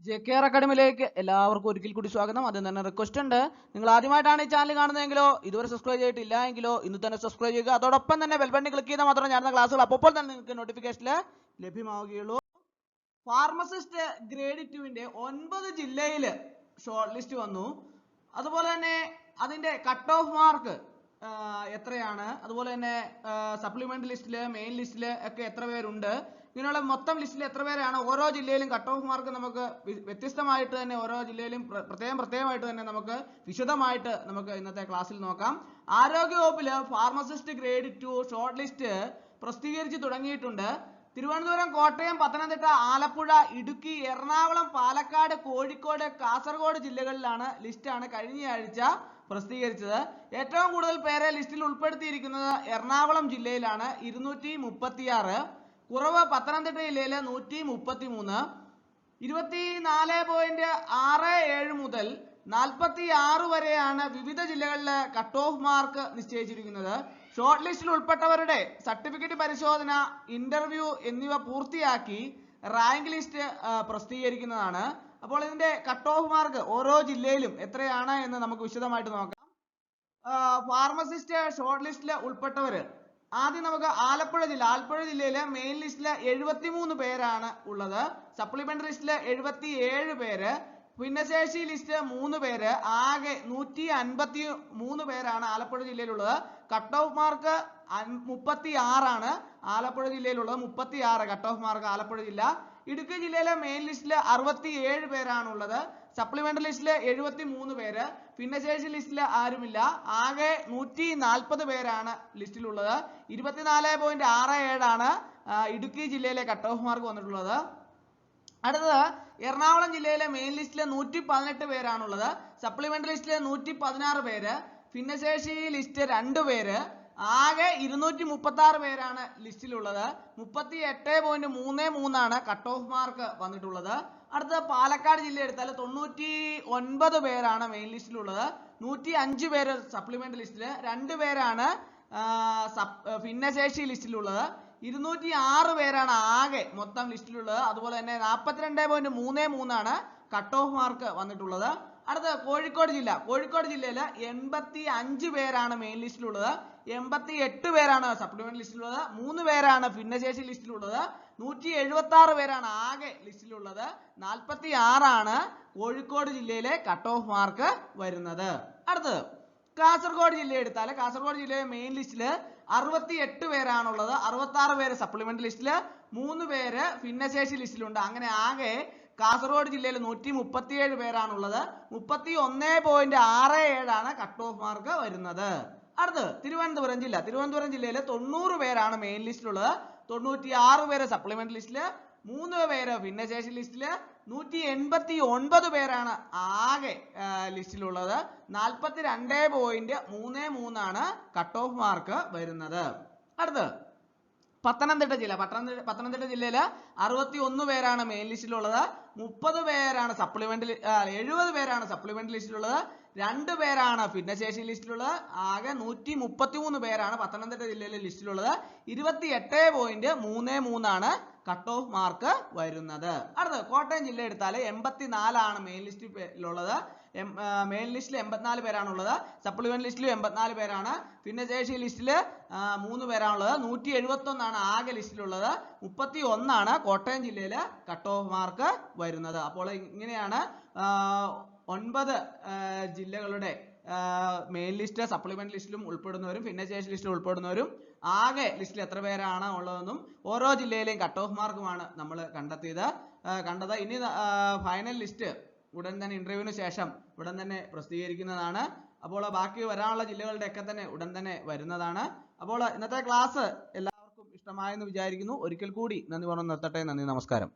JKR അക്കാഡമിയിലേക്ക് എല്ലാവർക്കും ഒരിക്കൽ കൂടി സ്വാഗതം. ആദ്യം തന്നെ റിക്വസ്റ്റ് ഉണ്ട്, നിങ്ങൾ ആദ്യമായിട്ടാണ് ഈ ചാനൽ കാണുന്നതെങ്കിലോ ഇതുവരെ സബ്സ്ക്രൈബ് ചെയ്തിട്ടില്ല എങ്കിലോ ഇന്ന് തന്നെ സബ്സ്ക്രൈബ് ചെയ്യുക. അതോടൊപ്പം തന്നെ ബെൽ ബട്ടൺ ക്ലിക്ക് ചെയ്താൽ മാത്രമേ ഞാൻ ക്ലാസ്സുകൾ അപ്പോൾ തന്നെ നിങ്ങൾക്ക് നോട്ടിഫിക്കേഷനിൽ ലഭ്യമാവുകയുള്ളൂ. ഫാർമസിസ്റ്റ് ഗ്രേഡ് 2ന്റെ 9 ജില്ലയിൽ ഷോർട്ട് ലിസ്റ്റ് വന്നു. അതുപോലെ തന്നെ അതിന്റെ കട്ട് ഓഫ് മാർക്ക് എത്രയാണ്, അതുപോലെ തന്നെ സപ്ലിമെന്ററി ലിസ്റ്റില് മെയിൻ ലിസ്റ്റില് ഒക്കെ എത്ര പേരുണ്ട്, ഇങ്ങനെയുള്ള മൊത്തം ലിസ്റ്റിൽ എത്ര പേരാണ്, ഓരോ ജില്ലയിലും കട്ട് ഓഫ് മാർക്ക് നമുക്ക് വ്യത്യസ്തമായിട്ട് തന്നെ ഓരോ ജില്ലയിലും പ്രത്യേകമായിട്ട് തന്നെ നമുക്ക് വിശദമായിട്ട് നമുക്ക് ഇന്നത്തെ ക്ലാസ്സിൽ നോക്കാം. ആരോഗ്യവകുപ്പില് ഫാർമസിസ്റ്റ് ഗ്രേഡ് 2 ഷോർട്ട് ലിസ്റ്റ് പ്രസിദ്ധീകരിച്ച് തുടങ്ങിയിട്ടുണ്ട്. തിരുവനന്തപുരം, കോട്ടയം, പത്തനംതിട്ട, ആലപ്പുഴ, ഇടുക്കി, എറണാകുളം, പാലക്കാട്, കോഴിക്കോട്, കാസർഗോഡ് ജില്ലകളിലാണ് ലിസ്റ്റാണ് കഴിഞ്ഞയാഴ്ച പ്രസിദ്ധീകരിച്ചത്. ഏറ്റവും കൂടുതൽ പേരെ ലിസ്റ്റിൽ ഉൾപ്പെടുത്തിയിരിക്കുന്നത് എറണാകുളം ജില്ലയിലാണ്, 236. കുറവ് പത്തനംതിട്ട ജില്ലയിൽ 133. 24.67 മുതൽ 46 വരെയാണ് വിവിധ ജില്ലകളിലെ കട്ട് ഓഫ് മാർക്ക് നിശ്ചയിച്ചിരിക്കുന്നത്. ഷോർട്ട് ലിസ്റ്റിൽ ഉൾപ്പെട്ടവരുടെ സർട്ടിഫിക്കറ്റ് പരിശോധന, ഇന്റർവ്യൂ എന്നിവ പൂർത്തിയാക്കി റാങ്ക് ലിസ്റ്റ് പ്രസിദ്ധീകരിക്കുന്നതാണ്. അപ്പോൾ ഇതിന്റെ കട്ട് ഓഫ് മാർക്ക് ഓരോ ജില്ലയിലും എത്രയാണ് എന്ന് നമുക്ക് വിശദമായിട്ട് നോക്കാം. ഫാർമസിസ്റ്റ് ഷോർട്ട് ലിസ്റ്റിൽ ഉൾപ്പെട്ടവര് ആദ്യം നമുക്ക് ആലപ്പുഴ ജില്ലയിലെ മെയിൻ ലിസ്റ്റില് 73 പേരാണ് ഉള്ളത്. സപ്ലിമെന്ററി ലിസ്റ്റില് 77 പേര്, ഭിന്നശേഷി ലിസ്റ്റ് 3 പേര്, ആകെ 153 പേരാണ് ആലപ്പുഴ ജില്ലയിലുള്ളത്. കട്ട് ഓഫ് മാർക്ക് 36 ആണ് ആലപ്പുഴ ജില്ലയിലുള്ളത്. 36 കട്ട് ഓഫ് മാർക്ക് ആലപ്പുഴ ജില്ല. ഇടുക്കി ജില്ലയിലെ മെയിൻ ലിസ്റ്റില് 67 പേരാണുള്ളത്. സപ്ലിമെന്ററി ലിസ്റ്റില് 73 പേര്, ഭിന്നശേഷി ലിസ്റ്റില് ആരുമില്ല. ആകെ 140 പേരാണ് ലിസ്റ്റിലുള്ളത്. 24.67 ആണ് ഇടുക്കി ജില്ലയിലെ കട്ട് ഓഫ് മാർക്ക് വന്നിട്ടുള്ളത്. അടുത്തത് എറണാകുളം ജില്ലയിലെ മെയിൻ ലിസ്റ്റില് 118 പേരാണുള്ളത്. സപ്ലിമെന്ററി ലിസ്റ്റില് 116 പേര്, ഭിന്നശേഷി ലിസ്റ്റ് 2 പേര്, ആകെ 236 പേരാണ് ലിസ്റ്റിലുള്ളത്. 38.33 ആണ് കട്ട് ഓഫ് മാർക്ക് വന്നിട്ടുള്ളത്. അടുത്ത പാലക്കാട് ജില്ല എടുത്താൽ 99 പേരാണ് മെയിൻ ലിസ്റ്റിലുള്ളത്. 105 പേര് സപ്ലിമെന്ററി ലിസ്റ്റില്, 2 പേരാണ് ഭിന്നശേഷി ലിസ്റ്റിലുള്ളത്. 206 പേരാണ് ആകെ മൊത്തം ലിസ്റ്റിലുള്ളത്. അതുപോലെ തന്നെ 42.33 ആണ് കട്ട് ഓഫ് മാർക്ക് വന്നിട്ടുള്ളത്. അടുത്ത കോഴിക്കോട് ജില്ലയില് 85 പേരാണ് മെയിൻ ലിസ്റ്റിലുള്ളത്. 88 പേരാണ് സപ്ലിമെന്റ് ലിസ്റ്റിലുള്ളത്. 3 പേരാണ് ഭിന്നശേഷി ലിസ്റ്റിലുള്ളത്. 176 പേരാണ് ആകെ ലിസ്റ്റിലുള്ളത്. 46 ആണ് കോഴിക്കോട് ജില്ലയിലെ കട്ട് ഓഫ് മാർക്ക് വരുന്നത്. അടുത്തത് കാസർഗോഡ് ജില്ല എടുത്താൽ കാസർഗോഡ് ജില്ലയിലെ മെയിൻ ലിസ്റ്റില് 68 പേരാണുള്ളത്. 66 പേര് സപ്ലിമെന്റ് ലിസ്റ്റില്, 3 പേര് ഭിന്നശേഷി ലിസ്റ്റിലുണ്ട്. അങ്ങനെ ആകെ കാസർഗോഡ് ജില്ലയിൽ 137 പേരാണുള്ളത്. 31.67 ആണ് കട്ട് ഓഫ് മാർക്ക് വരുന്നത്. അടുത്തത് തിരുവനന്തപുരം ജില്ലയിൽ 90 പേരാണ് മെയിൻ ലിസ്റ്റിലുള്ളത്. 96 പേര് സപ്ലിമെന്റ് ലിസ്റ്റില്, 3 പേര് ഭിന്നശേഷി ലിസ്റ്റില്, 189 പേരാണ് ആകെ ലിസ്റ്റിലുള്ളത്. 42.33 ആണ് കട്ട് ഓഫ് മാർക്ക് വരുന്നത്. അടുത്തത് പത്തനംതിട്ട ജില്ലയില് 61 പേരാണ് മെയിൻ ലിസ്റ്റിലുള്ളത്. 70 പേരാണ് സപ്ലിമെന്റ് ലിസ്റ്റിലുള്ളത്. 2 പേരാണ് ഭിന്നശേഷി ലിസ്റ്റിലുള്ളത്. ആകെ 133 പേരാണ് പത്തനംതിട്ട ജില്ലയിലെ ലിസ്റ്റിലുള്ളത്. 28.33 ആണ് കട്ട് ഓഫ് മാർക്ക് വരുന്നത്. അടുത്തത് കോട്ടയം ജില്ല എടുത്താൽ 84 ആണ് മെയിൻ ലിസ്റ്റിലുള്ളത്. മെയിൻ ലിസ്റ്റിൽ 84 പേരാണുള്ളത്. സപ്ലിമെന്റ് ലിസ്റ്റിൽ 84 പേരാണ്. ഭിന്നശേഷി ലിസ്റ്റില് 3 പേരാണുള്ളത്. 171 ആണ് ആകെ ലിസ്റ്റിലുള്ളത്. 31 ആണ് കോട്ടയം ജില്ലയിലെ കട്ട് ഓഫ് മാർക്ക് വരുന്നത്. അപ്പോൾ ഇങ്ങനെയാണ് 9 ജില്ലകളുടെ മെയിൻ ലിസ്റ്റ്, സപ്ലിമെന്റ് ലിസ്റ്റിലും ഉൾപ്പെടുന്നവരും ഭിന്നശേഷി ലിസ്റ്റിൽ ഉൾപ്പെടുന്നവരും ആകെ ലിസ്റ്റിൽ എത്ര പേരാണ് ഉള്ളതെന്നും ഓരോ ജില്ലയിലെയും കട്ട് ഓഫ് മാർക്കുമാണ് നമ്മൾ കണ്ടത്. ഇനി ഫൈനൽ ലിസ്റ്റ് ഉടൻ തന്നെ ഇന്റർവ്യൂവിന് ശേഷം ഉടൻ തന്നെ പ്രസിദ്ധീകരിക്കുന്നതാണ്. അപ്പോൾ ബാക്കി വരാനുള്ള ജില്ലകളുടെ ഒക്കെ തന്നെ ഉടൻ തന്നെ വരുന്നതാണ്. അപ്പോൾ ഇന്നത്തെ ക്ലാസ് എല്ലാവർക്കും ഇഷ്ടമായെന്ന് വിചാരിക്കുന്നു. ഒരിക്കൽ കൂടി നന്ദി പറഞ്ഞു നിർത്തട്ടെ. നന്ദി, നമസ്കാരം.